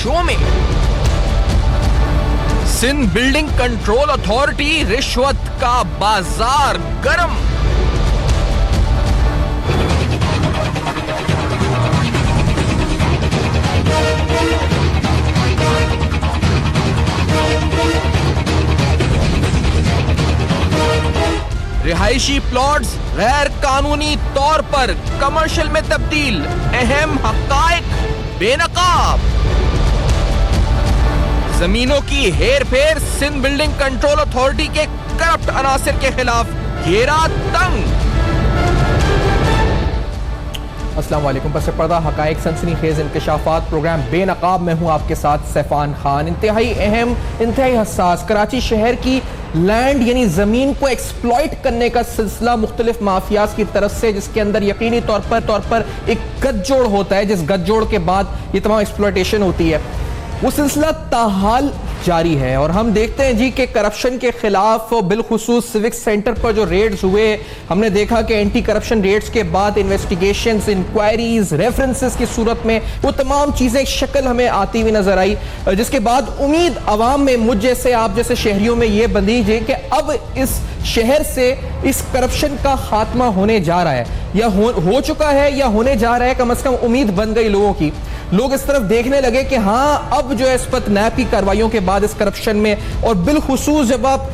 Show में। Sindh building control authority, रिश्वत का बाजार गरम। रिहायशी प्लॉट्स गैर कानूनी तौर पर कमर्शियल में तब्दील, अहम हकायक बेनकाब। जमीनों की हेर फेर, सिंध बिल्डिंग कंट्रोल अथॉरिटी के करप्ट अनासिर के खिलाफ घेरा तंग। अस्सलाम वालेकुम। पस पर्दा हकायक सनसनीखेज इंकशाफात प्रोग्राम बेनकाब में हूँ आपके साथ सैफान खान। इंतहाई अहम, इंतहाई हसास कराची शहर की लैंड यानी ज़मीन को एक्सप्लॉइट करने का सिलसिला मुख्तलिफ माफियाज की तरफ से, जिसके अंदर यकीनी तौर पर एक गठजोड़ होता है, जिस गठजोड़ के बाद ये तमाम एक्सप्लॉइटेशन होती है, वो सिलसिला ताहाल जारी है। और हम देखते हैं जी कि करप्शन के खिलाफ बिलखुसूस सिविक सेंटर पर जो रेड्स हुए, हमने देखा कि एंटी करप्शन रेड्स के बाद इन्वेस्टिगेशंस, इंक्वायरीज, रेफरेंसेस की सूरत में वो तमाम चीज़ें एक शक्ल हमें आती हुई नजर आई, जिसके बाद उम्मीद अवाम में, मुझ जैसे आप जैसे शहरियों में ये बंधी है कि अब इस शहर से इस करप्शन का खात्मा होने जा रहा है, या हो चुका है या होने जा रहा है। कम से कम उम्मीद बन गई लोगों की। लोग इस तरफ देखने लगे कि हाँ, अब जो है इस पर नैब की कार्रवाइयों के बाद इस करप्शन में, और बिलखुसूस जब आप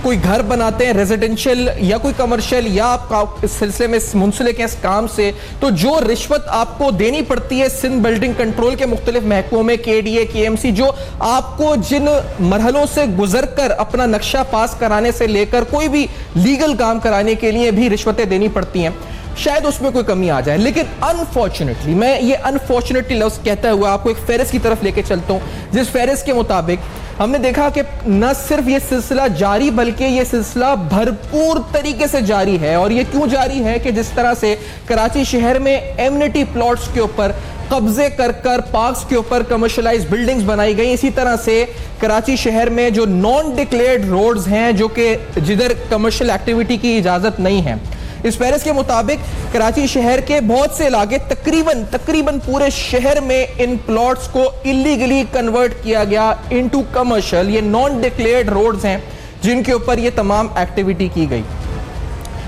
कोई घर बनाते हैं रेजिडेंशियल या कोई कमर्शियल, या आप इस सिलसिले में मुंसलिक हैं इस काम से, तो जो रिश्वत आपको देनी पड़ती है सिंध बिल्डिंग कंट्रोल के मुख्तलिफ महकमों में, KDA, KMC, जो आपको जिन मरहलों से गुजर कर अपना नक्शा पास कराने से लेकर कोई भी लीगल काम कराने के लिए भी रिश्वतें देनी पड़ती हैं, शायद उसमें कोई कमी आ जाए। लेकिन अनफॉर्चुनेटली, मैं ये अनफॉर्चुनेटली लफ्ज़ कहता हुआ आपको एक फेरिस की तरफ लेके चलता हूं, जिस फेरिस के मुताबिक हमने देखा कि न सिर्फ ये सिलसिला जारी, बल्कि ये सिलसिला भरपूर तरीके से जारी है। और ये क्यों जारी है कि जिस तरह से कराची शहर में एमिनिटी प्लॉट्स के ऊपर कब्जे कर पार्क्स के ऊपर कमर्शियलाइज बिल्डिंग्स बनाई गई, इसी तरह से कराची शहर में जो नॉन डिक्लेयर्ड रोड्स हैं, जो कि जिधर कमर्शियल एक्टिविटी की इजाजत नहीं है, इस फेरिस के मुताबिक कराची शहर के बहुत से इलाके, तकरीबन पूरे शहर में इन प्लॉट्स को इलीगली कन्वर्ट किया गया इनटू कमर्शियल। ये नॉन डिक्लेयर्ड रोड्स हैं जिनके ऊपर ये तमाम एक्टिविटी की गई।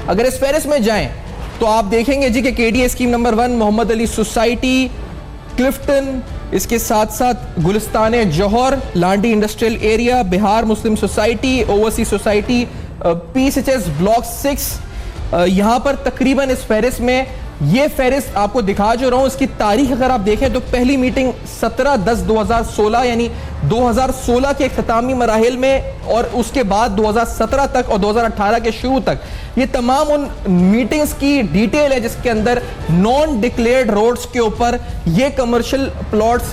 अगर इस फेरिस में जाएं तो आप देखेंगे जी कि KDA scheme number 1 Mohammad Ali society, Clifton, इसके साथ साथ Gulistan Jauhar, Landhi industrial area, Bihar Muslim society, overseas society, PSHS block 6, यहां पर तकरीबन इस फेरिस में, ये फेरिस आपको दिखा जो रहा हूं, इसकी तारीख अगर आप देखें तो पहली मीटिंग 17/10/2016 यानी 2016 के इख्तितामी मराहिल में, और उसके बाद 2017 तक और 2018 के शुरू तक, ये तमाम उन मीटिंग्स की डिटेल है जिसके अंदर नॉन डिक्लेयर्ड रोड्स के ऊपर ये कमर्शियल प्लॉट्स,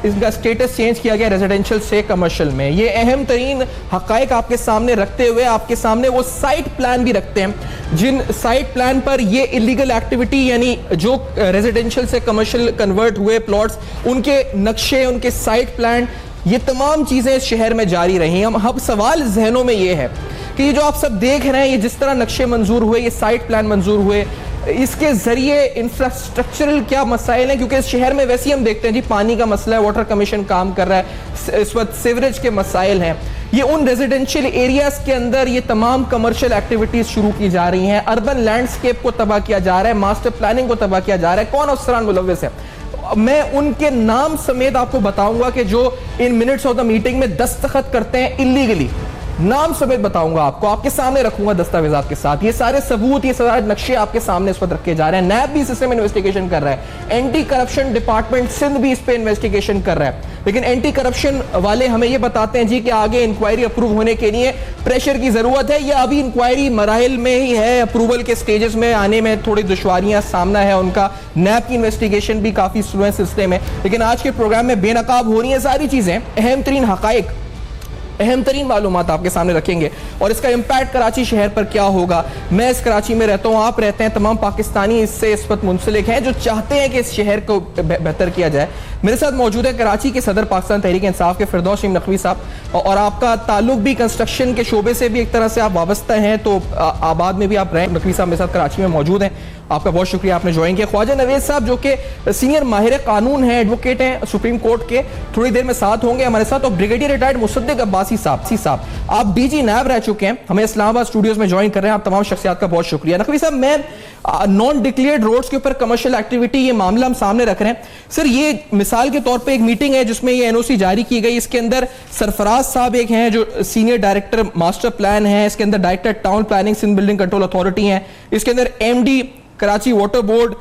इसका स्टेटस चेंज किया गया रेजिडेंशियल से कमर्शियल में। ये अहम तरीन हकायक आपके सामने रखते हुए आपके सामने वो साइट प्लान भी रखते हैं, जिन साइट प्लान पर ये इलीगल एक्टिविटी यानी जो रेजिडेंशियल से कमर्शियल कन्वर्ट हुए प्लॉट्स, उनके नक्शे, उनके साइट प्लान, ये तमाम चीजें इस शहर में जारी रही। हम सवाल जहनों में ये है कि ये जो आप सब देख रहे हैं, ये जिस तरह नक्शे मंजूर हुए, ये साइट प्लान मंजूर हुए, इसके जरिए इंफ्रास्ट्रक्चरल क्या मसाइल हैं, क्योंकि इस शहर में वैसे ही हम देखते हैं जी पानी का मसला है, वाटर कमीशन काम कर रहा है, इस वक्त सीवरेज के मसाइल हैं। ये उन रेजिडेंशियल एरियाज के अंदर ये तमाम कमर्शियल एक्टिविटीज शुरू की जा रही हैं, अर्बन लैंडस्केप को तबाह किया जा रहा है, मास्टर प्लानिंग को तबाह किया जा रहा है। कौन अफसरान मुलव्विस है, मैं उनके नाम समेत आपको बताऊंगा कि जो इन मिनट्स ऑफ द मीटिंग में दस्तखत करते हैं इलीगली, नाम समेत बताऊंगा आपको, आपके सामने रखूंगा दस्तावेजात के साथ। ये सारे सबूत, ये सारे नक्शे आपके सामने इस वक्त रखे जा रहे हैं। नैब भी सिस्टम इन्वेस्टिगेशन कर रहा है, एंटी करप्शन डिपार्टमेंट सिंध भी इस पे इन्वेस्टिगेशन कर रहा है, लेकिन एंटी करप्शन वाले हमें ये बताते हैं जी कि आगे इंक्वायरी अप्रूव होने के लिए प्रेशर की जरूरत है, या अभी इंक्वायरी मराहिल में ही है, अप्रूवल के स्टेजेस में आने में थोड़ी दुश्वारियां सामना है उनका। नैब की इन्वेस्टिगेशन भी काफी स्लो है सिलसिले में, लेकिन आज के प्रोग्राम में बेनकाब हो रही है सारी चीजें, अहम तरीन हकायक अहम तरीन मालूमात आपके सामने रखेंगे और इसका इम्पैक्ट कराची शहर पर क्या होगा। मैं इस कराची में रहता हूँ, आप रहते हैं, तमाम पाकिस्तानी इससे इस वक्त मुंसलिक हैं जो चाहते हैं कि इस शहर को बेहतर किया जाए। मेरे साथ मौजूद है कराची के सदर पाकिस्तान तहरीक इंसाफ के फिरदौस नकवी साहब, और आपका ताल्लुक भी कंस्ट्रक्शन के शोबे से भी एक तरह से आप वाबस्ता हैं, तो आबाद में भी आप रहे। नकवी साहब मेरे साथ कराची में मौजूद हैं, आपका बहुत शुक्रिया, आपने ज्वाइन किया। ख्वाजा नवेद साहब जो कि सीनियर माहिर कानून हैं, एडवोकेट हैं सुप्रीम कोर्ट के, थोड़ी देर में साथ होंगे हमारे साथ। और ब्रिगेडियर रिटायर्ड मुसद्दिक अब्बासी साहब, आप डीजी नैब रह चुके हैं, हमें इस्लामाबाद स्टूडियोज में ज्वाइन कर रहे हैं। आप तमाम शख्सियात का बहुत शुक्रिया। नकवी साहब, मैं नॉन डिक्लेयर्ड रोड्स के ऊपर कमर्शियल एक्टिविटी, ये मामला हम सामने रख रहे हैं। सर, ये मिसाल के तौर पे एक मीटिंग है जिसमें ये एनओसी जारी की गई, इसके अंदर सरफराज साहब एक हैं जो सीनियर डायरेक्टर मास्टर प्लान है, इसके अंदर director town planning Sindh building control authority हैं, इसके अंदर एमडी कराची वाटर बोर्ड,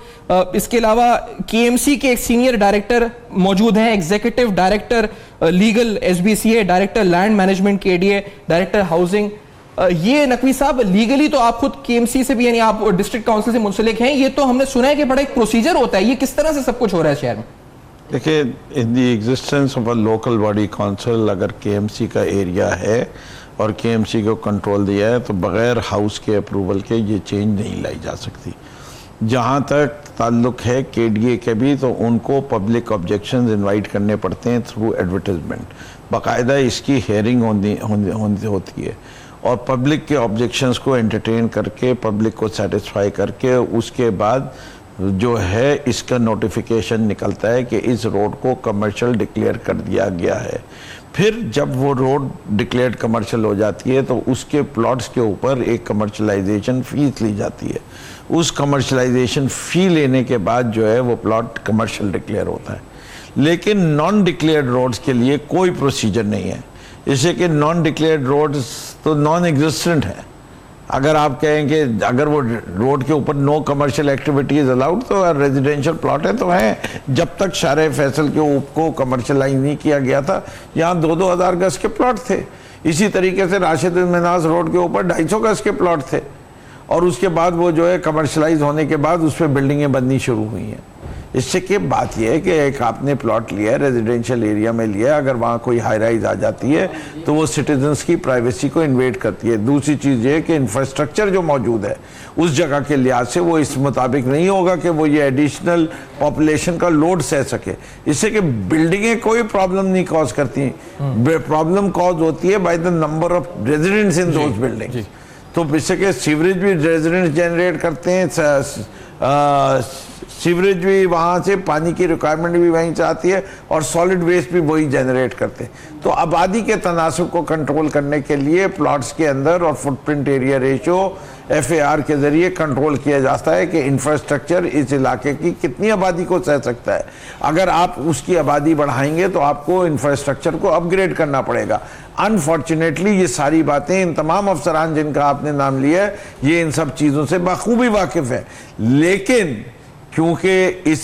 इसके अलावा केएमसी के एक सीनियर डायरेक्टर मौजूद हैं, executive director legal SBCA, director land management KDA, director housing. ये नकवी साहब, लीगली तो आप खुद केएमसी से भी, यानी आप डिस्ट्रिक्ट काउंसिल से मुंसलिक हैं, ये तो हमने सुना है कि बड़ा एक प्रोसीजर होता है, ये किस तरह से सब कुछ हो रहा है शहर में? देखिए, in the existence of a local body council, अगर केएमसी का एरिया है और केएमसी को कंट्रोल दिया है, तो बगैर हाउस के अप्रूवल के ये चेंज नहीं लाई जा सकती। जहाँ तक ताल्लुक है केडीए के भी, तो उनको पब्लिक ऑब्जेक्शंस इनवाइट करने पड़ते हैं थ्रू एडवर्टाइजमेंट, बाकायदा इसकी हेयरिंग होती है और पब्लिक के ऑब्जेक्शंस को एंटरटेन करके, पब्लिक को सेटिस्फाई करके, उसके बाद जो है इसका नोटिफिकेशन निकलता है कि इस रोड को कमर्शियल डिक्लेयर कर दिया गया है। फिर जब वो रोड डिक्लेयर्ड कमर्शियल हो जाती है तो उसके प्लॉट्स के ऊपर एक कमर्शलाइजेशन फीस ली जाती है। उस कमर्शलाइजेशन फी लेने के बाद जो है वो प्लॉट कमर्शियल डिक्लेयर होता है। लेकिन नॉन डिक्लेयर्ड रोड्स के लिए कोई प्रोसीजर नहीं है, इससे कि नॉन डिक्लेयर्ड रोड्स तो नॉन एग्जिस्टेंट है। अगर आप कहें कि अगर वो रोड के ऊपर नो कमर्शियल एक्टिविटीज अलाउड, तो रेजिडेंशियल प्लॉट है तो है। जब तक शारे फैसल को कमर्शलाइज नहीं किया गया था, यहाँ 2-2 हज़ार गज के प्लॉट थे। इसी तरीके से राशिद मिनास रोड के ऊपर 250 गज के प्लॉट थे, और उसके बाद वो जो है कमर्शलाइज होने के बाद उस पर बिल्डिंगें बननी शुरू हुई हैं। इससे की बात यह है कि एक आपने प्लॉट लिया है, रेजिडेंशियल एरिया में लिया है, अगर वहाँ कोई हाई राइज आ जाती है तो वो सिटीजन्स की प्राइवेसी को इन्वेड करती है। दूसरी चीज़ ये है कि इंफ्रास्ट्रक्चर जो मौजूद है उस जगह के लिहाज से वो इस मुताबिक नहीं होगा कि वो ये एडिशनल पॉपुलेशन का लोड सह सके। इससे कि बिल्डिंगें कोई प्रॉब्लम नहीं कॉज करती, प्रॉब्लम कॉज होती है by the number of residents in those building. तो इससे कि सीवरेज भी रेजिडेंट्स जनरेट करते हैं, सीवरेज भी वहाँ से, पानी की रिक्वायरमेंट भी वहीं से आती है, और सॉलिड वेस्ट भी वही जनरेट करते हैं। तो आबादी के तनासुब को कंट्रोल करने के लिए प्लॉट्स के अंदर और फुटप्रिंट एरिया रेशियो FAR के ज़रिए कंट्रोल किया जाता है कि इंफ्रास्ट्रक्चर इस इलाके की कितनी आबादी को सह सकता है। अगर आप उसकी आबादी बढ़ाएंगे तो आपको इंफ्रास्ट्रक्चर को अपग्रेड करना पड़ेगा। अनफॉर्चुनेटली ये सारी बातें इन तमाम अफसरान जिनका आपने नाम लिया है, ये इन सब चीज़ों से बखूबी वाकिफ़ है। लेकिन क्योंकि इस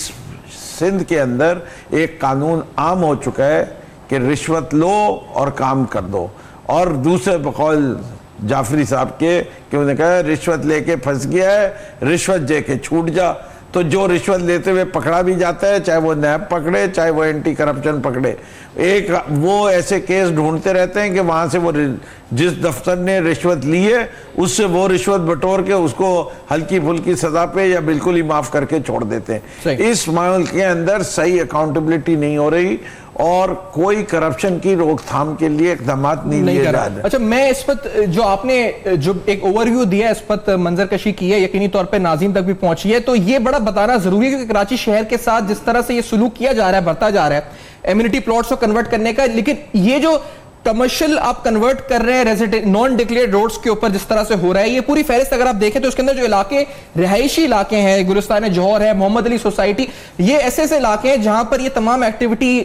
सिंध के अंदर एक कानून आम हो चुका है कि रिश्वत लो और काम कर दो, और दूसरे बकौल जाफरी साहब के कि उन्होंने कहा रिश्वत लेके फंस गया है, रिश्वत दे के छूट जा। तो जो रिश्वत लेते हुए पकड़ा भी जाता है, चाहे वो नैब पकड़े, चाहे वो एंटी करप्शन पकड़े, एक वो ऐसे केस ढूंढते रहते हैं कि वहाँ से वो जिस दफ्तर ने रिश्वत ली है उससे वो रिश्वत बटोर के उसको हल्की फुल्की सजा पे या बिल्कुल ही माफ़ करके छोड़ देते हैं। इस माहौल के अंदर सही अकाउंटेबिलिटी नहीं हो रही और कोई करप्शन की रोकथाम के लिए इक़दाम नहीं लिए जा रहे। अच्छा, मैं इस पर जो आपने जो एक ओवरव्यू दिया, इस पर मंजरकशी की है, यकीनी तौर पे नाज़रीन तक भी पहुंची है, तो ये बड़ा बताना जरूरी है क्योंकि कराची शहर के साथ जिस तरह से ये सुलूक किया जा रहा है, बढ़ता जा रहा है एम्यूनिटी प्लॉट्स को कन्वर्ट करने का, लेकिन ये जो कमर्शियल आप कन्वर्ट कर रहे हैं रेजिडेंट नॉन डिक्लेयर्ड रोड्स के ऊपर जिस तरह से हो रहा है, ये पूरी फहरिस्त अगर आप देखें तो इसके अंदर जो इलाके रिहायशी इलाके हैं, गुलिस्तान जौहर है, मोहम्मद अली सोसाइटी, ये ऐसे ऐसे इलाके हैं जहां पर ये तमाम एक्टिविटी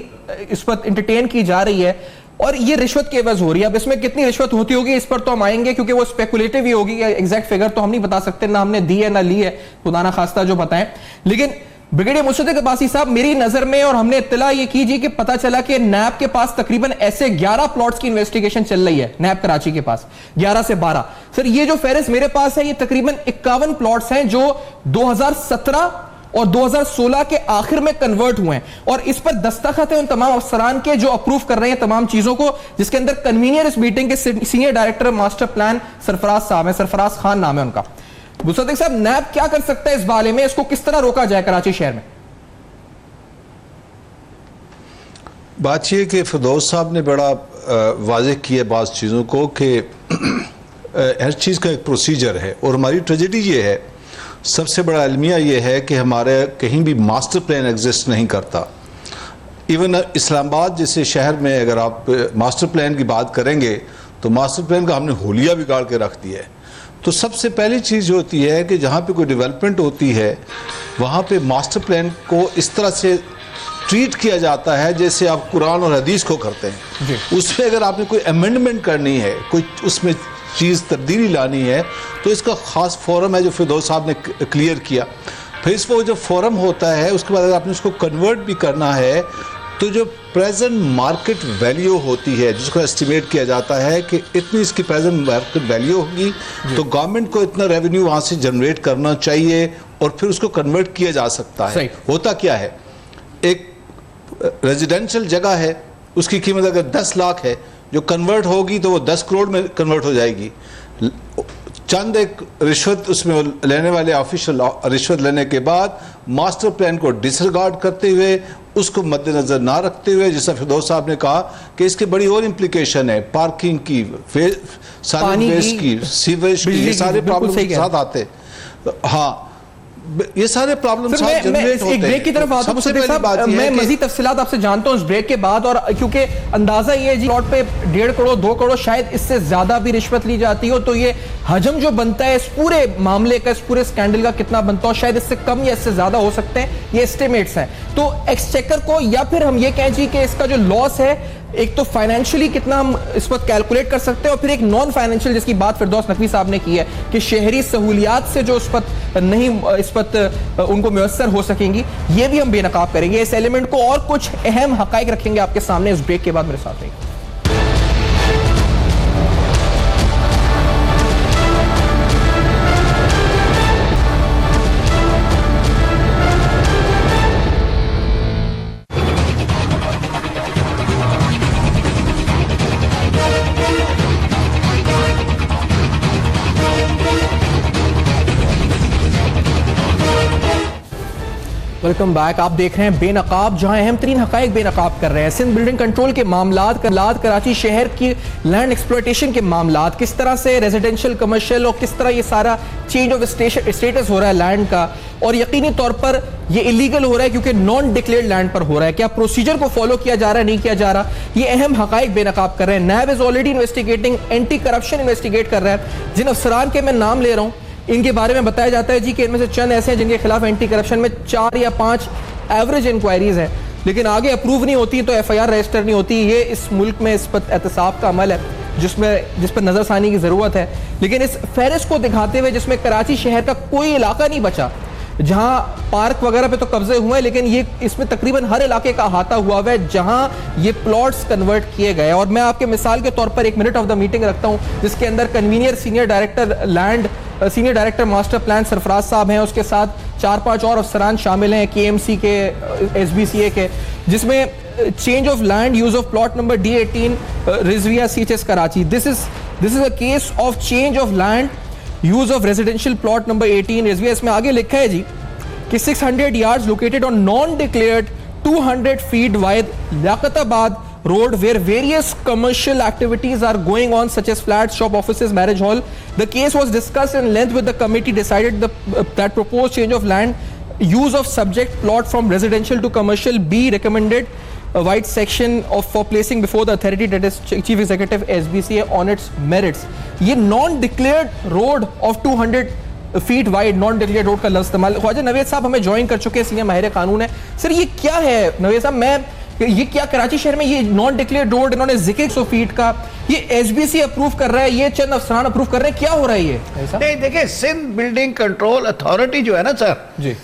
इस पर इंटरटेन की जा रही है और ये रिश्वत के एवज हो रही है। अब इसमें कितनी रिश्वत होती होगी इस पर तो हम आएंगे क्योंकि वो स्पेकुलेटिव ही होगी, एग्जैक्ट फिगर तो हम नहीं बता सकते, ना हमने दी है ना ली है, खुदा ना खास्ता जो बताएं। लेकिन ब्रिगेडियर मुसद्दिक अब्बासी साहब, मेरी नजर में और हमने इत्तला ये कीजिए कि पता चला कि नैब के पास तकरीबन ऐसे 11 प्लॉट्स की इन्वेस्टिगेशन चल रही है, नैब कराची के पास 11 से 12। सर, ये जो फहरिस्त मेरे पास है ये तकरीबन 51 प्लॉट्स हैं जो 2017 और 2016 के आखिर में कन्वर्ट हुए हैं, और इस पर दस्तखत है उन तमाम अफसरान के जो अप्रूव कर रहे हैं तमाम चीजों को, जिसके अंदर कन्वीनियर इस मीटिंग के senior director master plan Sarfaraz साहब है, सरफराज खान नाम है उनका। मुसद्दिक साहब, नैब क्या कर सकता है इस बारे में, इसको किस तरह रोका जाए कराची शहर में? बात यह कि फिरदौस साहब ने बड़ा वाज़ेह किया बाज़ चीज़ों को कि हर चीज़ का एक प्रोसीजर है, और हमारी ट्रेजेडी ये है, सबसे बड़ा अलमिया ये है कि हमारे कहीं भी मास्टर प्लान एग्जिस्ट नहीं करता। इवन इस्लामाबाद जैसे शहर में अगर आप मास्टर प्लान की बात करेंगे तो मास्टर प्लान का हमने होलिया बिगाड़ के रख दिया है। तो सबसे पहली चीज़ होती है कि जहाँ पे कोई डेवलपमेंट होती है वहाँ पे मास्टर प्लान को इस तरह से ट्रीट किया जाता है जैसे आप कुरान और हदीस को करते हैं। उसमें अगर आपने कोई अमेंडमेंट करनी है, कोई उसमें चीज़ तब्दीली लानी है, तो इसका ख़ास फोरम है जो फिरदौस साहब ने क्लियर किया। फिर इस वो जो फोरम होता है उसके बाद अगर आपने उसको कन्वर्ट भी करना है तो जो प्रेजेंट मार्केट वैल्यू होती है जिसको एस्टिमेट किया जाता है कि इतनी इसकी प्रेजेंट मार्केट वैल्यू होगी तो गवर्नमेंट को इतना रेवेन्यू वहाँ से जनरेट करना चाहिए और फिर उसको कन्वर्ट किया जा सकता है। होता क्या है, एक रेजिडेंशियल जगह है, उसकी कीमत अगर 10 लाख है, जो कन्वर्ट होगी तो वो 10 करोड़ में कन्वर्ट हो जाएगी। चंद एक रिश्वत उसमें लेने वाले ऑफिशियल रिश्वत लेने के बाद मास्टर प्लान को डिसरिगार्ड करते हुए, उसको मद्देनजर ना रखते हुए, जैसा फिरदौस साहब ने कहा कि इसके बड़ी और इम्प्लीकेशन है, पार्किंग की, सॉलिड वेस्ट की, सीवेज की, ये सारे प्रॉब्लम के साथ आते। हाँ, ये सारे प्रॉब्लम जनरेट होते हैं। एक ब्रेक की तरफ आता हूं, मैं मजीद तफसीलात आपसे जानता हूं इस ब्रेक के बाद, और क्योंकि अंदाजा ये है जी प्लॉट पे 1.5 करोड़ 2 करोड़ शायद इससे ज्यादा भी रिश्वत ली जाती हो, तो ये हजम जो बनता है इस पूरे मामले का, इस पूरे स्कैंडल का कितना बनता हो, शायद इससे कम या इससे ज्यादा हो सकते हैं, ये एस्टिमेट्स हैं। तो एक्सचेकर को, या फिर हम ये कहें जी कि इसका जो लॉस है, एक तो फाइनेंशियली कितना हम इस वक्त कैलकुलेट कर सकते हैं, और फिर एक नॉन फाइनेंशियल जिसकी बात फिरदौस नकवी साहब ने की है कि शहरी सहूलियात से जो इस वक्त नहीं इस वक्त उनको मुयस्सर हो सकेंगी, ये भी हम बेनकाब करेंगे। इस एलिमेंट को और कुछ अहम हकाइक रखेंगे आपके सामने इस ब्रेक के बाद। मेरे साथ रहिए। Welcome back. आप देख रहे हैं बेनकाब, जहां अहम तरीन हकाइक बेनकाब कर रहे हैं। सिंध बिल्डिंग कंट्रोल के मामलात, कराची शहर की लैंड एक्सप्लॉयटेशन के मामलात, किस तरह से रेजिडेंशियल, कमर्शियल, और किस तरह ये सारा चेंज ऑफ स्टेटस हो रहा है लैंड का, और यकीनी तौर पर ये इलीगल हो रहा है क्योंकि नॉन डिक्लेयर्ड लैंड पर हो रहा है। क्या प्रोसीजर को फॉलो किया जा रहा है, नहीं किया जा रहा, ये अहम हकाइक बेनकाब कर रहे हैं। NAB is already investigating, anti corruption investigate कर रहा है। जिन अफसरान के मैं नाम ले रहा हूँ इनके बारे में बताया जाता है जी कि इनमें से चंद ऐसे हैं जिनके खिलाफ एंटी करप्शन में 4 या 5 एवरेज इंक्वायरीज हैं, लेकिन आगे अप्रूव नहीं होती तो FIR रजिस्टर नहीं होती। ये इस मुल्क में इस पर एहतसाब का अमल है जिस पर नजरसानी की जरूरत है। लेकिन इस फहरिस्त को दिखाते हुए जिसमें कराची शहर का कोई इलाका नहीं बचा जहां पार्क वगैरह पे तो कब्जे हुए हैं, लेकिन ये इसमें तकरीबन हर इलाके का अहाता हुआ है जहां ये प्लॉट्स कन्वर्ट किए गए। और मैं आपके मिसाल के तौर पर 1 मिनट ऑफ द मीटिंग रखता हूं जिसके अंदर convener senior director land, senior director master plan Sarfaraz साहब हैं, उसके साथ 4-5 और अफसरान शामिल हैं KMC के, SBCA के, जिसमें change of land use of plot number D18 Rizvia CHS Karachi. This is a case of change of land use of residential plot number 18 Rizvia. इसमें आगे लिखा है जी कि 600 yards located on non declared 200 feet wide Liaqatabad road where various commercial activities are going on such as flats, shop, offices, marriage hall. The case was discussed in length with the committee, decided that proposed change of land use of subject plot from residential to commercial be recommended a wide section of for placing before the authority, that is Chief Executive SBCA, on its merits. ये non declared road of 200 feet wide, non declared road का लफ्ज इस्तेमाल। ख्वाजा नवेद साहब हमें join कर चुके हैं, senior माहिर कानून है। सर ये क्या है नवेद साहब, ये क्या कराची शहर में ये नॉन डिक्लेयर्ड रोड इन्होंने जिक्र 100 फीट का, ये SBC अप्रूव कर रहा है, ये चंद अफसरान अप्रूव कर रहे हैं, क्या हो रहा है ये? नहीं देखिए, सिंध बिल्डिंग कंट्रोल अथॉरिटी जो है ना सर जी,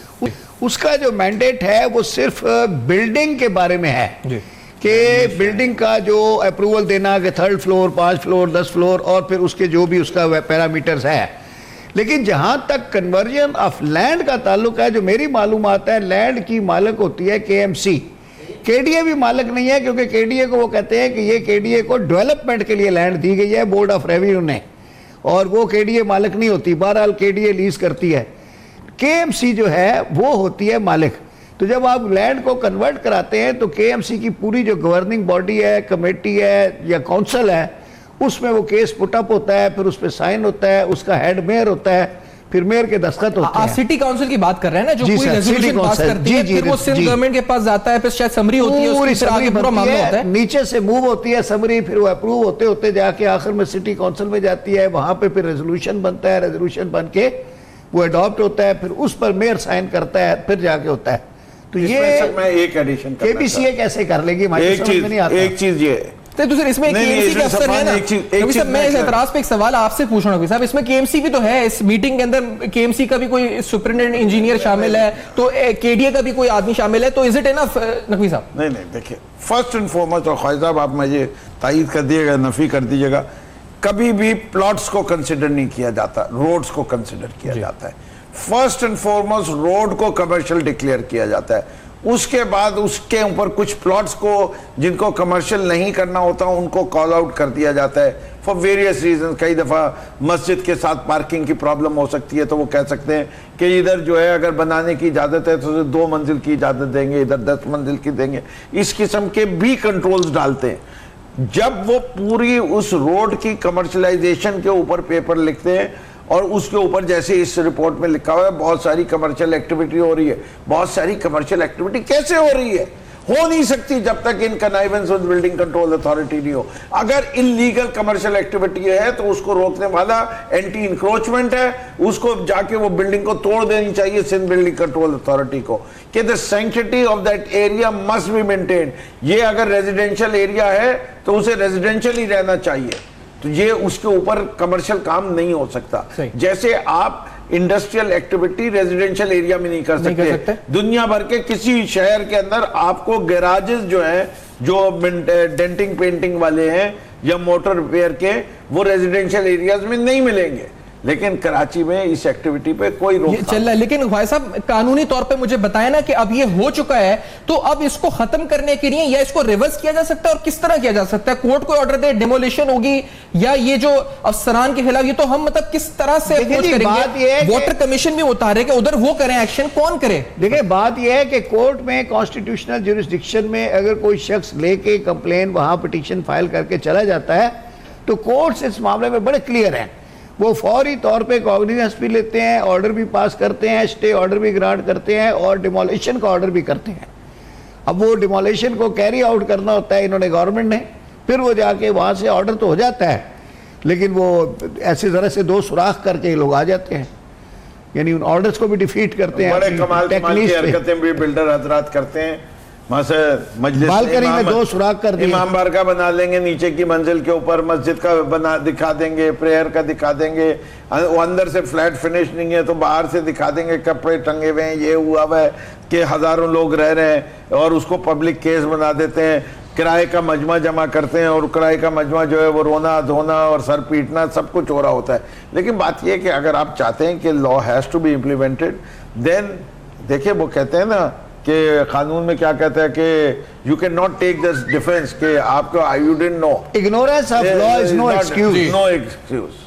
उसका जो मैंडेट है वो सिर्फ बिल्डिंग के बारे में है जी, कि बिल्डिंग का जो अप्रूवल देना कि 3rd फ्लोर, 5 फ्लोर, 10 फ्लोर, और फिर उसके जो भी उसका पैरामीटर्स है। लेकिन जहां तक कन्वर्जन ऑफ लैंड का ताल्लुक है, जो मेरी मालूमात है, लैंड की मालिक होती है KMC। KDA भी मालिक नहीं है, क्योंकि KDA को वो कहते हैं कि ये KDA को डेवलपमेंट के लिए लैंड दी गई है बोर्ड ऑफ रेवेन्यू ने, और वो KDA मालिक नहीं होती। बहरहाल KDA लीज करती है, KMC जो है वो होती है मालिक। तो जब आप लैंड को कन्वर्ट कराते हैं तो KMC की पूरी जो गवर्निंग बॉडी है, कमेटी है या काउंसिल है, उसमें वो केस पुटअप होता है, फिर उस पर साइन होता है, उसका हेड मेयर होता है, फिर मेयर के दस्तखत होते हैं। सिटी काउंसिल की बात कर रहे हैं ना, जो जी कोई सर, रेजोल्यूशन सिटी पास काउंसिल, करती है, जी, फिर वो सिंध जी। गवर्नमेंट के पास जाता है, फिर शायद समरी होती है, पूरी उसकी फिर आगे पूरा मामला होता है, नीचे से मूव होती है समरी, फिर वो अप्रूव होते होते जाके आखिर में सिटी काउंसिल में जाती है, वहां पे फिर रेजोल्यूशन बनता है, रेजोल्यूशन बन के वो अडॉप्ट होता है, फिर उस पर मेयर साइन करता है, फिर जाके होता है। तो ये मैं एक एडिशन KPCA कैसे कर लेगी, एक चीज ये तो सर इसमें KMC के अफसर है ना। नबी साहब, मैं इस एतराज पे एक सवाल आपसे पूछ रहा हूँ साहब, इसमें KMC भी तो है, इस मीटिंग के अंदर KMC का भी कोई सुपरिटेंडेंट इंजीनियर शामिल है, तो KDA का भी कोई आदमी शामिल है, तो इज इट इनफ नकवी साहब? नहीं, देखिए, फर्स्ट एंड फॉरमोस्ट, और ख्वाजा साहब आप मुझे तायद कर दिएगा, नफी कर दीजिएगा, कभी भी प्लॉट्स को कंसिडर नहीं किया जाता, रोड्स को कंसिडर किया जाता है। फर्स्ट एंड फॉरमोस्ट रोड को कमर्शियल डिक्लेयर किया जाता है, उसके बाद उसके ऊपर कुछ प्लॉट्स को जिनको कमर्शियल नहीं करना होता उनको कॉल आउट कर दिया जाता है फॉर वेरियस रीजन। कई दफ़ा मस्जिद के साथ पार्किंग की प्रॉब्लम हो सकती है, तो वो कह सकते हैं कि इधर जो है अगर बनाने की इजाज़त है तो 2 मंजिल की इजाज़त देंगे, इधर 10 मंजिल की देंगे। इस किस्म के भी कंट्रोल्स डालते हैं। जब वो पूरी उस रोड की कमर्शलाइजेशन के ऊपर पेपर लिखते हैं, और उसके ऊपर जैसे इस रिपोर्ट में लिखा हुआ है बहुत सारी कमर्शियल एक्टिविटी हो रही है, बहुत सारी कमर्शियल एक्टिविटी कैसे हो रही है? हो नहीं सकती जब तक इन connivance with building control authority नहीं हो। अगर इलीगल कमर्शियल एक्टिविटी है तो उसको रोकने वाला एंटी इंक्रोचमेंट है, उसको जाके वो बिल्डिंग को तोड़ देनी चाहिए सिंध बिल्डिंग कंट्रोल अथॉरिटी को, कि the sanctity of that area must be maintain. ये अगर रेजिडेंशियल एरिया है तो उसे रेजिडेंशियल ही रहना चाहिए, तो ये उसके ऊपर कमर्शियल काम नहीं हो सकता। जैसे आप इंडस्ट्रियल एक्टिविटी रेजिडेंशियल एरिया में नहीं कर सकते। दुनिया भर के किसी शहर के अंदर आपको गैराजेस जो हैं, जो डेंटिंग पेंटिंग वाले हैं या मोटर रिपेयर के, वो रेजिडेंशियल एरियाज में नहीं मिलेंगे, लेकिन कराची में इस एक्टिविटी पे कोई रोक चल रहा है। लेकिन भाई साहब, कानूनी तौर पे मुझे बताया ना कि अब ये हो चुका है, तो अब इसको खत्म करने के लिए या इसको रिवर्स किया जा सकता है, और किस तरह किया जा सकता है? कोर्ट को ऑर्डर दे, डिमोलिशन होगी, या ये जो अफसरान के खिलाफ, ये तो हम मतलब किस तरह से अप्रोच करेंगे? वाटर कमीशन भी उतारे कि उधर वो करें, एक्शन कौन करे? देखिए, बात यह है कि कोर्ट में कॉन्स्टिट्यूशनल ज्यूरिसडिक्शन में अगर कोई शख्स लेके कंप्लेन वहां पिटीशन फाइल करके चला जाता है, तो कोर्ट्स इस मामले में बड़े क्लियर हैं। वो फौरी तौर पे कॉग्निजेंस भी लेते हैं, ऑर्डर भी पास करते हैं, स्टे ऑर्डर भी ग्रांट करते हैं, और डिमोलिशन का ऑर्डर भी करते हैं। अब वो डिमोलिशन को कैरी आउट करना होता है इन्होंने, गवर्नमेंट ने, फिर वो जाके वहाँ से ऑर्डर तो हो जाता है, लेकिन वो ऐसे ज़रा से 2 सुराख करके लोग आ जाते हैं, यानी उन ऑर्डर्स को भी डिफीट करते हैं। बड़े कमाल की हरकतें भी बिल्डर हजरात करते हैं। वहां से मजलिस बालकनी में 2 सुराख कर दिए, इमाम बार का बना लेंगे, नीचे की मंजिल के ऊपर मस्जिद का बना दिखा देंगे, प्रेयर का दिखा देंगे, वो अंदर से फ्लैट फिनिश नहीं है तो बाहर से दिखा देंगे, कपड़े टंगे हुए हैं, ये हुआ हुआ है कि हजारों लोग रह रहे हैं, और उसको पब्लिक केस बना देते हैं। किराए का मजमा जमा करते हैं, और किराए का मजमा जो है वो रोना धोना और सर पीटना सब कुछ हो रहा होता है। लेकिन बात यह कि अगर आप चाहते हैं कि law has to be implemented, then देखिए वो कहते हैं ना कि कानून में क्या कहता है कि you can not take this defence कि आपको you didn't know, ignorance of law is no excuse, no excuse.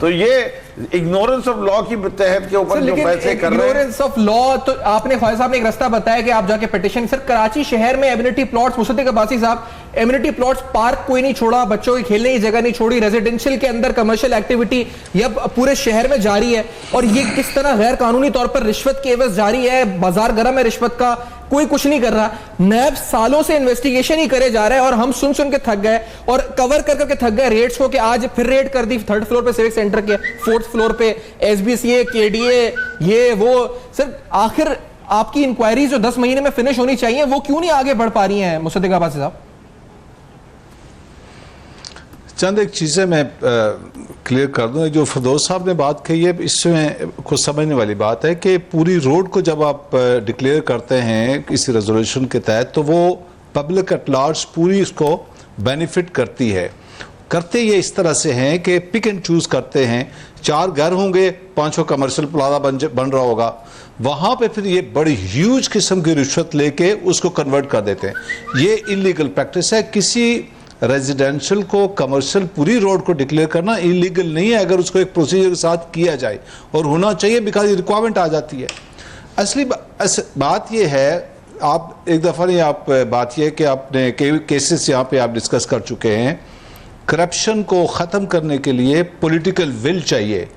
तो ये इग्नोरेंस ऑफ लॉ की तहत के ऊपर जो फैसले कर रहे हैं, इग्नोरेंस ऑफ लॉ, तो आपने ख्वाजा साहब ने एक रास्ता बताया कि आप जाके पिटीशन। सर, कराची शहर में एमिनिटी प्लॉट्स, मुसद्दिक अब्बासी साहब, एमिनिटी प्लॉट्स, पार्क कोई नहीं छोड़ा, बच्चों की खेलने की जगह नहीं छोड़ी, रेजिडेंशियल के अंदर कमर्शियल एक्टिविटी ये पूरे शहर में जारी है, और ये किस तरह गैर कानूनी तौर पर रिश्वत के एवज जारी है, बाजार गर्म है रिश्वत का, कोई कुछ नहीं कर रहा। नैब सालों से इन्वेस्टिगेशन ही करे जा रहा है, और हम सुन सुन के थक गए और कवर कर करके थक गए रेट्स को, कि आज फिर रेड कर दी 3rd फ्लोर पे सिविक सेंटर के, 4th फ्लोर पे SBCA, KDA, ये वो। सर, आखिर आपकी इंक्वायरी जो 10 महीने में फिनिश होनी चाहिए, वो क्यों नहीं आगे बढ़ पा रही हैं मुसद्दिक अब्बासी साहब? चंद एक चीज़ें मैं क्लियर कर दूं। जो फरदौस साहब ने बात कही है, इसमें कुछ समझने वाली बात है कि पूरी रोड को जब आप डिक्लेयर करते हैं किसी रेजोल्यूशन के तहत, तो वो पब्लिक एट लार्ज पूरी इसको बेनिफिट करती है, करते ये इस तरह से हैं कि पिक एंड चूज करते हैं, 4 घर होंगे, 5 कमर्शियल प्लाजा बन रहा होगा, वहां पे फिर ये बड़ी ह्यूज किस्म की रिश्वत लेके उसको कन्वर्ट कर देते हैं। ये इलीगल प्रैक्टिस है। किसी रेजिडेंशियल को कमर्शियल पूरी रोड को डिक्लेयर करना इलीगल नहीं है अगर उसको एक प्रोसीजर के साथ किया जाए, और होना चाहिए, बिकॉज ये रिक्वायरमेंट आ जाती है। असली बात ये है, आप एक दफ़ा नहीं, आप बात यह कि आपने केसेस यहाँ पे आप डिस्कस कर चुके हैं, करप्शन को ख़त्म करने के लिए पॉलिटिकल विल चाहिए।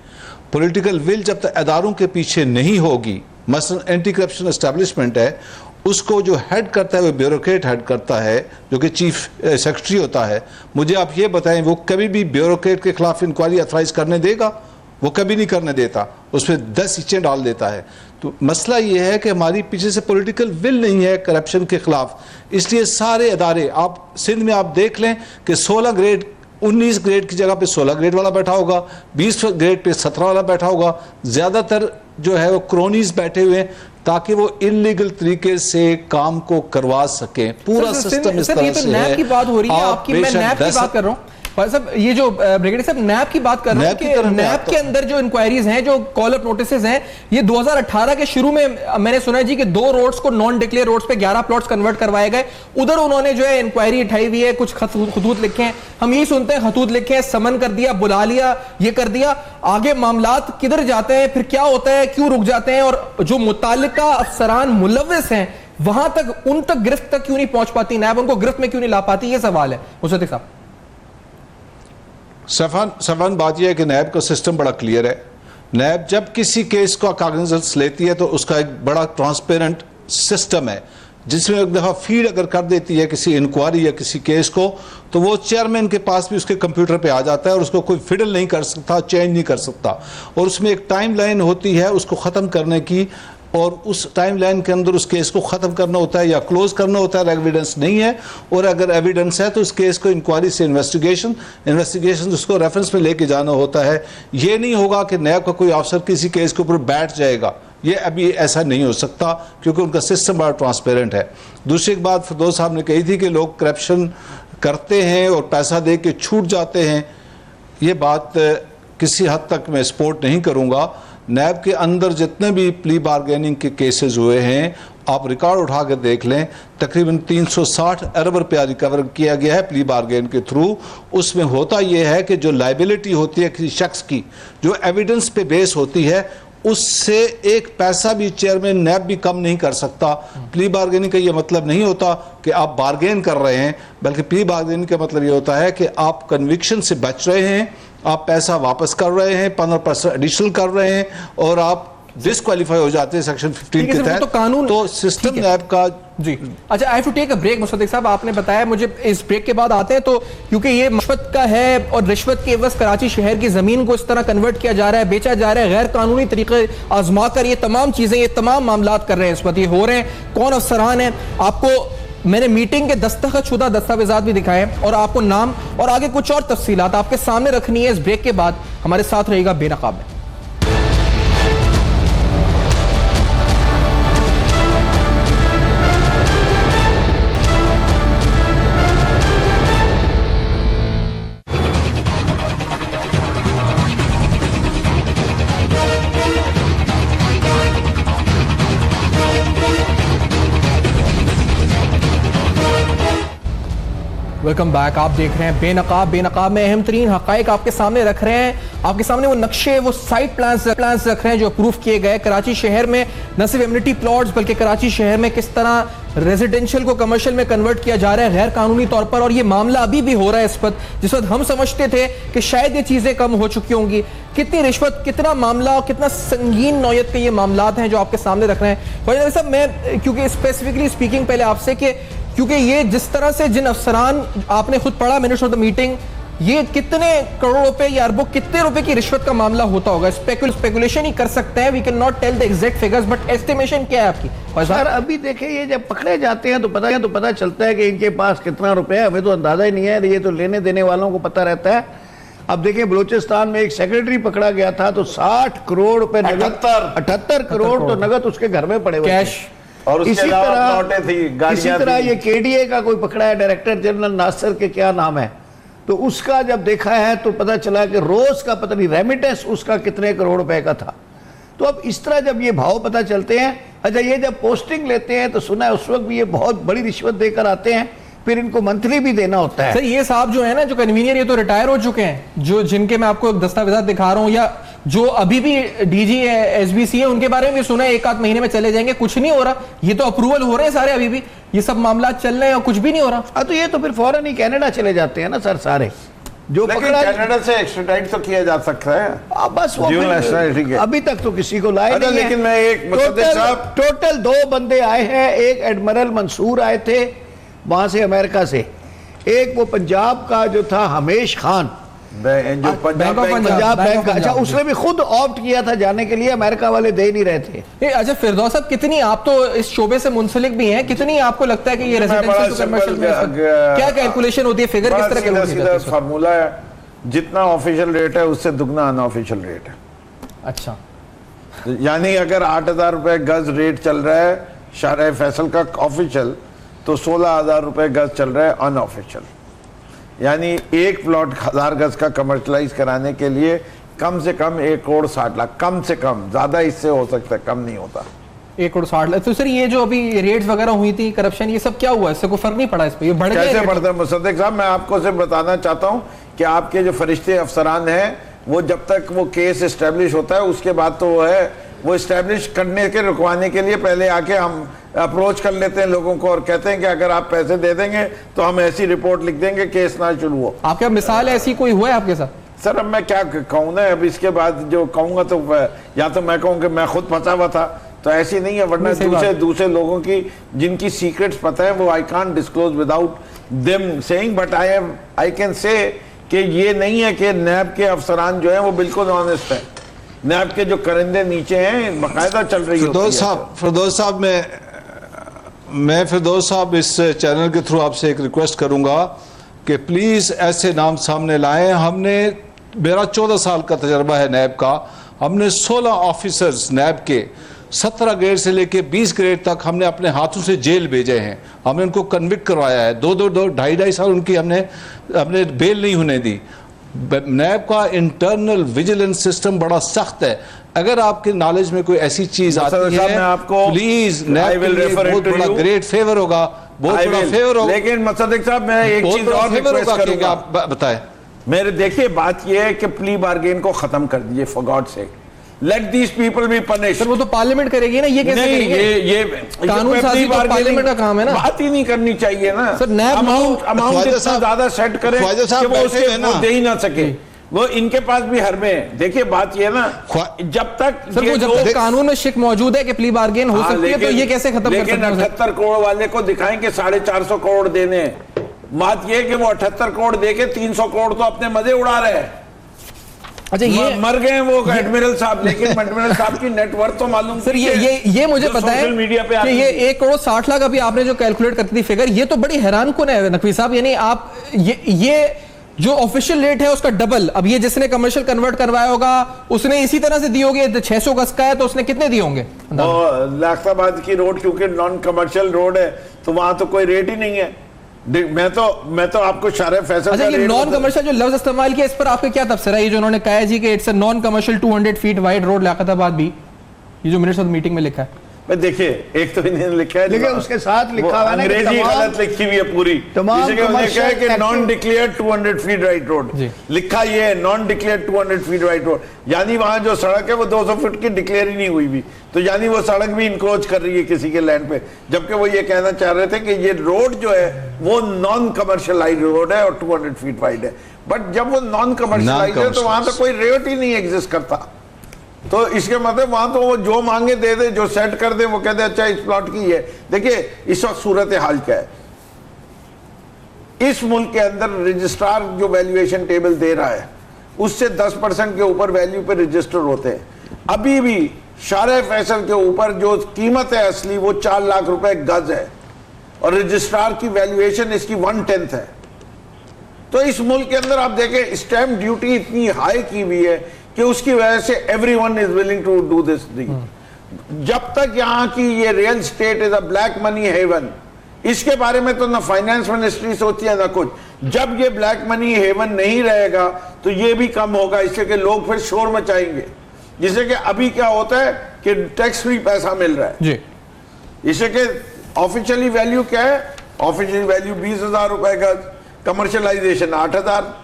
पॉलिटिकल विल जब तक अदारों के पीछे नहीं होगी, मसलन एंटी करप्शन एस्टेब्लिशमेंट है, उसको जो हेड करता है वो ब्यूरोक्रेट हेड करता है जो कि चीफ सेक्रेटरी होता है। मुझे आप ये बताएं, वो कभी भी ब्यूरोक्रेट के खिलाफ इंक्वायरी अथराइज करने देगा? वो कभी नहीं करने देता, उसमें 10 ईंचें डाल देता है। तो मसला ये है कि हमारी पीछे से पॉलिटिकल विल नहीं है करप्शन के खिलाफ, इसलिए सारे अदारे, आप सिंध में आप देख लें कि 16 ग्रेड 19 ग्रेड की जगह पे 16 ग्रेड वाला बैठा होगा, 20 ग्रेड पे 17 वाला बैठा होगा, ज़्यादातर जो है वो क्रोनीज बैठे हुए हैं ताकि वो इलीगल तरीके से काम को करवा सकें। पूरा सिस्टम इस तरह से है। की बात हो रही है आपकी, मैं नैब की बात कर रहा हूँ साहब, ये जो ब्रिगेडियर साहब नैब की बात कर रहे हैं कि नैब के अंदर जो इंक्वायरीज हैं, जो कॉल अप नोटिसेस हैं, ये 2018 के शुरू में मैंने सुना है जी कि 2 रोड्स को नॉन डिक्लेयर रोड्स पे 11 प्लॉट्स कन्वर्ट करवाए गए। उधर उन्होंने जो है इंक्वायरी उठाई हुई है, कुछ खतूत लिखे हैं, हम यही सुनते हैं खतूत लिखे हैं, समन कर दिया, बुला लिया, ये कर दिया, आगे मामलात किधर जाते हैं, फिर क्या होता है, क्यों रुक जाते हैं, और जो मुतालिका अफसरान मुलव्विस हैं वहां तक, उन तक गिरफ्त तक क्यों नहीं पहुंच पाती नैब, उनको गिरफ्त में क्यों नहीं ला पाती, ये सवाल है मुसद्दिक साहब। सफान बात यह है कि नैब का सिस्टम बड़ा क्लियर है। नैब जब किसी केस का कागजात लेती है तो उसका एक बड़ा ट्रांसपेरेंट सिस्टम है, जिसमें एक दफ़ा फीड अगर कर देती है किसी इंक्वायरी या किसी केस को, तो वो चेयरमैन के पास भी उसके कंप्यूटर पे आ जाता है और उसको कोई फिडल नहीं कर सकता, चेंज नहीं कर सकता, और उसमें एक टाइम लाइन होती है उसको ख़त्म करने की, और उस टाइम लाइन के अंदर उस केस को ख़त्म करना होता है या क्लोज करना होता है। एविडेंस नहीं है, और अगर एविडेंस है तो उस केस को इंक्वायरी से इन्वेस्टिगेशन उसको रेफरेंस में लेके जाना होता है। ये नहीं होगा कि नैब का कोई अफसर किसी केस के ऊपर बैठ जाएगा, ये अभी ऐसा नहीं हो सकता क्योंकि उनका सिस्टम बड़ा ट्रांसपेरेंट है। दूसरी एक बात फिरदौस साहब ने कही थी कि लोग करप्शन करते हैं और पैसा दे के छूट जाते हैं, ये बात किसी हद तक मैं सपोर्ट नहीं करूँगा। नैब के अंदर जितने भी प्ली बारगेनिंग के केसेस हुए हैं, आप रिकॉर्ड उठा कर देख लें, तकरीबन 360 अरब रुपया रिकवर किया गया है प्ली बारगेन के थ्रू। उसमें होता यह है कि जो लाइबिलिटी होती है किसी शख्स की, जो एविडेंस पे बेस होती है, उससे एक पैसा भी चेयरमैन नैब भी कम नहीं कर सकता। प्ली बार्गेनिंग का ये मतलब नहीं होता कि आप बार्गेन कर रहे हैं, बल्कि प्ली बार्गेनिंग का मतलब ये होता है कि आप कन्विक्शन से बच रहे हैं, आप पैसा वापस कर रहे हैं, 15% एडिशनल कर रहे हैं, और आप डिस्क्वालीफाई हो जाते हैं सेक्शन 15 के तहत। तो कानून, तो सिस्टम नैब का जी। अच्छा, I have to take a break Musaddiq साहब, आपने बताया मुझे, इस ब्रेक के बाद आते हैं। तो क्योंकि ये रिश्वत का है और रिश्वत के एवज कराची शहर की जमीन को इस तरह कन्वर्ट किया जा रहा है, बेचा जा रहा है, गैर कानूनी तरीके आजमा कर, ये तमाम चीजें, ये तमाम मामला कर रहे हैं, इस वक्त ये हो रहे हैं, कौन अफसरान है, आपको मैंने मीटिंग के दस्तखतशुदा दस्तावेजात भी दिखाए और आपको नाम और आगे कुछ और तफसीलात आपके सामने रखनी है। इस ब्रेक के बाद हमारे साथ रहेगा बेनकाब में। Welcome back. आप देख रहे हैं बेनकाब। बेनकाब में अहम तरीन हकाइक आपके सामने रख रहे हैं, आपके सामने वो नक्शे, वो साइट प्लान्स रख रहे हैं जो अप्रूव किए गए कराची शहर में, न सिर्फ एमिनिटी प्लॉट्स बल्कि कराची शहर में किस तरह रेजिडेंशियल को कमर्शियल में कन्वर्ट किया जा रहा है गैर कानूनी तौर पर, और ये मामला अभी भी हो रहा है इस वक्त, जिस वक्त हम समझते थे कि शायद ये चीजें कम हो चुकी होंगी। कितनी रिश्वत, कितना मामला, कितना संगीन नौयत के ये मामलात हैं जो आपके सामने रख रहे हैं। साहब, मैं क्योंकि स्पेसिफिकली स्पीकिंग पहले आपसे कि क्योंकि ये जिस तरह से जिन अफसरान, आपने खुद पढ़ा मिनट्स ऑफ द मीटिंग, ये कितने करोड़ रुपए या अरबों कितने रुपए की रिश्वत का मामला होता होगा, स्पेकुलेशन ही कर सकते हैं, we can not tell the exact figures, but estimation क्या है आपकी? सर अभी देखें, ये जब पकड़े जाते हैं तो पता चलता है कि इनके पास कितना रुपया है, हमें तो अंदाजा ही नहीं है, ये तो लेने देने वालों को पता रहता है। अब देखिए, बलूचिस्तान में एक सेक्रेटरी पकड़ा गया था तो 60 करोड़ रुपए नगद, 78 करोड़ तो नगद उसके घर में पड़े हुए कैश, और इसी तरह ये केडीए का कोई पकड़ा है, डायरेक्टर जनरल नासिर के क्या नाम है, तो उसका जब देखा है तो पता चला कि रोज का पता नहीं रेमिटेंस उसका कितने करोड़ रुपए का था। तो अब इस तरह जब ये भाव पता चलते हैं, अच्छा ये जब पोस्टिंग लेते हैं तो सुना है उस वक्त भी ये बहुत बड़ी रिश्वत देकर आते हैं, फिर इनको मंथली भी देना होता है। सर ये साहब जो है ना, जो कन्वीनियर, ये तो रिटायर हो चुके हैं, जो जिनके मैं आपको दस्तावेजात दिखा रहा हूं, या जो अभी भी डीजी है, एसबीसी है, उनके बारे में भी सुना है 1 आध महीने में चले जाएंगे, कुछ नहीं हो रहा। ये तो अप्रूवल हो रहे हैं सारे, अभी भी ये सब मामला चल रहे हैं और कुछ भी नहीं हो रहा। तो ये तो फिर फौरन ही कनाडा चले जाते हैं ना सर सारे, जो पकड़ा कनाडा से एक्स्ट्राडाइट तो किया जा सकता है। बस वो ड्यूल नेशनलिटी के। अभी तक तो किसी को लाए नहीं है। लेकिन मैं एक मुसद्दिक साहब, टोटल 2 बंदे आए हैं, एक एडमिरल मंसूर आए थे वहां से अमेरिका से, एक वो पंजाब का जो था हमेश खान, जो पंजाब बैंक का, अच्छा उसने भी खुद ऑप्ट किया था जाने के लिए, अमेरिका वाले दे नहीं रहे थे। अच्छा फिरदौस साहब, कितनी आप तो इस शोबे से मुंसलिक भी हैं, कितनी आपको लगता है कि ये रेजिडेंशियल टू कमर्शियल में क्या कैलकुलेशन होती है, फिगर किस तरह का फार्मूला है? जितना ऑफिशियल रेट है उससे दुगना अनऑफिशियल रेट है। अच्छा, यानी अगर 8,000 रुपए गज रेट चल रहा है शाहर फैसल का ऑफिशियल, तो 16,000 रुपए गज चल रहा है अनऑफिशियल। यानी एक प्लॉट 1000 गज का कमर्शलाइज कराने के लिए कम से कम 1,60,00,000, कम से कम, ज्यादा इससे हो सकता है, कम नहीं होता। 1,60,00,000। तो सर ये जो अभी रेट्स वगैरह हुई थी, करप्शन, ये सब क्या हुआ? इससे कोई फर्क नहीं पड़ा इस पे? ये बढ़ गया कैसे बढ़ता है मुसद्दिक साहब? मैं आपको सिर्फ बताना चाहता हूं कि आपके जो फरिश्ते अफसरान हैं, वो जब तक वो केस एस्टेब्लिश होता है उसके बाद तो वो एस्टेब्लिश करने के रुकवाने के लिए पहले आके हम अप्रोच कर लेते हैं लोगों को और कहते हैं कि अगर आप पैसे दे देंगे तो हम ऐसी रिपोर्ट लिख देंगे, केस ना शुरू हो। आपके मिसाल ऐसी कोई हुआ है आपके साथ? सर अब मैं क्या कहूँ ना, अब इसके बाद जो कहूंगा तो या तो मैं कहूँ कि मैं खुद फंसा हुआ था, तो ऐसी नहीं है, वरना दूसरे लोगों की जिनकी सीक्रेट्स पता है वो I can't disclose without them saying, but I can say कि ये नहीं है कि नैब के अफसरान जो है वो बिल्कुल ऑनेस्ट है। नैब के जो करिंदे नीचे हैं बाकायदा चल रही है। फिरदौस साहब मैं फिरदौस साहब इस चैनल के थ्रू आपसे एक रिक्वेस्ट करूंगा कि प्लीज़ ऐसे नाम सामने लाएं। मेरा 14 साल का तजर्बा है नैब का, हमने 16 ऑफिसर्स नैब के 17 ग्रेड से लेके 20 ग्रेड तक हमने अपने हाथों से जेल भेजे हैं। हमने उनको कन्विक्ट करवाया है, 2-2 साल उनकी हमने बेल नहीं होने दी। नैब का इंटरनल विजिलेंस सिस्टम बड़ा सख्त है। अगर आपके नॉलेज में कोई ऐसी चीज आती है आपको प्लीज नैब के लिए बहुत बड़ा ग्रेट फेवर होगा, बहुत बड़ा फेवर होगा। लेकिन मुसद्दिक साहब मैं एक चीज और रिक्वेस्ट करूंगा, आप बताएं। मेरे देखिए बात यह है कि प्ली बार्गेन को खत्म कर दीजिए, for God sake, let these people be punished. Sir वो तो पार्लियामेंट करेगी ना, ये कैसे करेंगे? ये कानून साजी तो पार्लियामेंट का काम है ना, बात ही नहीं करनी चाहिए ना सर। नैब अमाउंट इतना ज्यादा सेट करें कि वो उसके दे ही ना सके, वो इनके पास भी हर में। देखिए बात ये ना, जब तक सर वो जब तक कानून में शिक मौजूद है कि प्ली बार्गेन हो सकती है, तो ये कैसे खत्म कर सकते हैं? 78 करोड़ वाले को दिखाएं कि 450 करोड़ देने। बात ये कि वो 78 करोड़ देके 300 करोड़ तो अपने मजे उड़ा रहे हैं। अच्छा ये मर गए वो एडमिरल साहब, लेकिन एडमिरल साहब की नेटवर्थ तो मालूम सर ये मुझे पता है मीडिया पे कि ये 1,60,00,000 अभी आपने जो कैलकुलेट करती थी फिगर, ये तो बड़ी हैरान कुन है नकवी साहब। यानी आप ये जो ऑफिशियल रेट है उसका डबल, अब ये जिसने कमर्शियल कन्वर्ट करवाया होगा उसने इसी तरह से दिए होंगे। 600 गज का है तो उसने कितने दिए होंगे? लाखताबाद की रोड क्योंकि नॉन कमर्शियल रोड है तो वहां तो कोई रेट ही नहीं है। मैं तो आपको शारे फैसल। अच्छा ये नॉन कमर्शियल जो लफ्ज इस्तेमाल किया, इस पर आपका क्या तबसरा है? ये जो उन्होंने कहा है जी कि it's a non commercial 200 feet wide road Liaquatabad भी, ये जो मिनट्स ऑफ मीटिंग में लिखा है। देखिए एक तो इन्होंने लिखा है, लेकिन उसके साथ लिखा हुआ है अंग्रेजी गलत लिखी हुई है पूरी। कि non declared 200 feet right road लिखा, ये है non declared 200 feet right road, यानी वहां जो सड़क है वो 200 फीट की डिक्लेयर ही नहीं हुई भी, तो यानी वो सड़क भी इंक्रोच कर रही है किसी के लैंड पे, जबकि वो ये कहना चाह रहे थे कि ये रोड जो है वो नॉन कमर्शियलाइज्ड रोड है और 200 फीट वाइड है। बट जब वो नॉन कमर्शियलाइज्ड है तो वहां तो कोई रेट ही नहीं एग्जिस्ट करता, तो इसके मतलब वहां तो वो जो मांगे दे दे, जो सेट कर दे वो कहते अच्छा इस प्लॉट की है। देखिए इस वक्त सूरत हाल क्या है, इस मुल्क के अंदर रजिस्ट्रार जो वैल्यूएशन टेबल दे रहा है उससे 10% के ऊपर वैल्यू पे रजिस्टर होते हैं। अभी भी शारे फैसल के ऊपर जो कीमत है असली वो 4 लाख रुपए गज है और रजिस्ट्रार की वैल्यूएशन इसकी 1/10 है। तो इस मुल्क के अंदर आप देखें स्टैंप ड्यूटी इतनी हाई की हुई है कि उसकी वजह से everyone is willing to do this thing. जब तक यहाँ की ये real estate is a black money haven, इसके बारे में तो ना फाइनेंस मिनिस्ट्री सोचती है ना कुछ। जब ये ब्लैक मनी हेवन नहीं रहेगा तो ये भी कम होगा, इससे कि लोग फिर शोर मचाएंगे। जिससे कि अभी क्या होता है कि टैक्स फ्री पैसा मिल रहा है जी, इससे कि ऑफिशियली वैल्यू क्या है, ऑफिशियल वैल्यू 20,000 रुपए का, कमर्शलाइजेशन 8,000।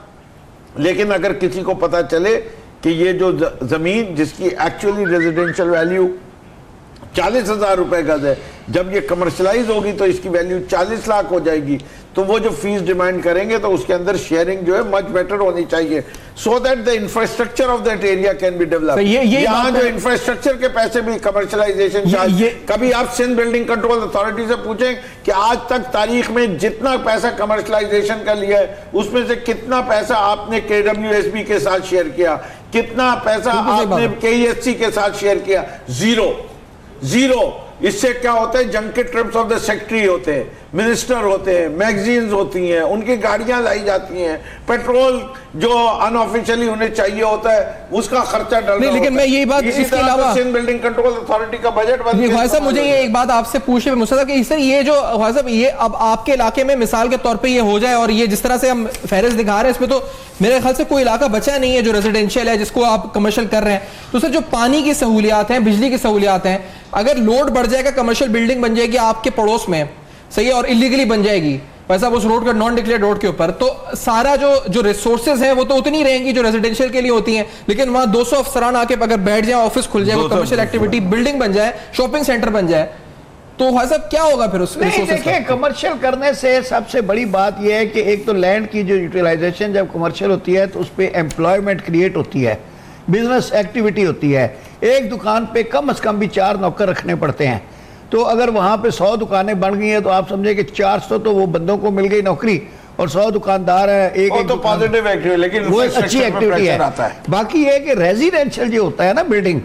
लेकिन अगर किसी को पता चले कि ये जो जमीन जिसकी एक्चुअली रेजिडेंशियल वैल्यू 40,000 रुपए गज है, जब ये कमर्शलाइज होगी तो इसकी वैल्यू 40 लाख हो जाएगी, तो वो जो फीस डिमांड करेंगे तो उसके अंदर शेयरिंग जो है मच बेटर होनी चाहिए, so that the infrastructure of that area can be develop. यहाँ जो इंफ्रास्ट्रक्चर के पैसे भी कमर्शलाइजेशन चार्ज, कभी आप सिंध बिल्डिंग कंट्रोल अथॉरिटी से पूछें कि आज तक तारीख में जितना पैसा कमर्शलाइजेशन का लिया है उसमें से कितना पैसा आपने KWSB के साथ शेयर किया, कितना पैसा आपने KESC के साथ शेयर किया? जीरो। इससे क्या होता है, जंग के ट्रिप्स ऑफ द सेक्रेटरी होते हैं, मिनिस्टर होते हैं, मैगजीन्स होती हैं, उनकी गाड़ियां लाई जाती हैं, पेट्रोल जो अनऑफिशियली उन्हें चाहिए होता है उसका खर्चा डल रहा है। लेकिन मैं यही बात इसके अलावा सिंध बिल्डिंग कंट्रोल अथॉरिटी का बजट भाई साहब, मुझे ये एक बात आपसे पूछे मुस्तफा कि सर ये जो भाई साहब ये अब आपके इलाके में मिसाल के तौर पे ये हो जाए और ये जिस तरह से हम फहरिस्त दिखा रहे हैं इसमें तो मेरे ख्याल से कोई इलाका बचा नहीं है जो रेजिडेंशियल है जिसको आप कमर्शियल कर रहे हैं। तो सर जो पानी की सहूलियात हैं, बिजली की सहूलियात हैं, अगर लोड बढ़ जाएगा, कमर्शियल बिल्डिंग बन जाएगी आपके पड़ोस में, सही है, और इलीगली बन जाएगी वैसा उस रोड का नॉन डिक्लेयर्ड रोड के ऊपर, तो सारा जो रिसोर्सेज है वो तो उतनी रहेंगी जो रेजिडेंशियल के लिए होती हैं, लेकिन वहां 200 अफसरान आके अगर बैठ जाए, ऑफिस खुल जाए, कमर्शियल एक्टिविटी बिल्डिंग बन जाए, शॉपिंग सेंटर बन जाए, तो भाई साहब क्या होगा फिर उस रिसोर्सेज? देखिए, कमर्शियल करने से सबसे बड़ी बात यह है कि एक तो लैंड की जो यूटिलाइजेशन जब कमर्शियल होती है तो उस पर एम्प्लॉयमेंट क्रिएट होती है, बिजनेस एक्टिविटी होती है। एक दुकान पे कम से कम भी 4 नौकर रखने पड़ते हैं, तो अगर वहाँ पे 100 दुकानें बन गई हैं तो आप समझे कि 400 तो वो बंदों को मिल गई नौकरी और 100 दुकानदार है, एक तो पॉजिटिव एक्टिविटी, लेकिन वो एक अच्छी एक्टिविटी है। बाकी ये कि रेजिडेंशियल जो होता है ना बिल्डिंग,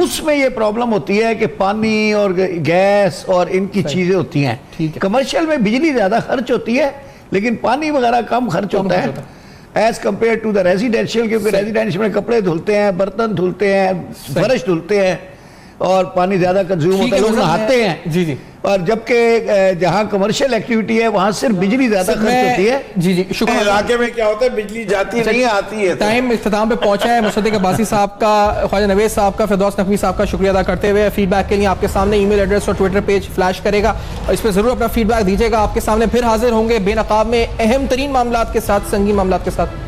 उसमें ये प्रॉब्लम होती है कि पानी और गैस और इनकी चीजें होती हैं। कमर्शियल में बिजली ज्यादा खर्च होती है लेकिन पानी वगैरह कम खर्च होता है as compare to the residential, क्योंकि रेजिडेंशियल में कपड़े धुलते हैं, बर्तन धुलते हैं, फर्श धुलते हैं और पानी ज्यादा कंज्यूम होता है, लोग नहाते हैं। जी जी। और जबकि जहाँ कमर्शियल एक्टिविटी है वहां सिर्फ बिजली ज्यादा खर्च होती है। जी जी, शुक्रिया। इलाके में क्या होता है, बिजली जाती नहीं आती है। टाइम इख्तिताम पे पहुंचा है। मुसद्दिक अब्बासी साहब का, ख्वाजा नवेद साहब का, फिरदौस नकवी साहब का शुक्रिया अदा करते हुए फीडबैक के लिए आपके सामने ईमेल एड्रेस और ट्विटर पेज फ्लैश करेगा और इस पर जरूर अपना फीडबैक दीजिएगा। आपके सामने फिर हाजिर होंगे बेनकाब में अहम तरीन मामलात के साथ, संगीन मामलात के साथ।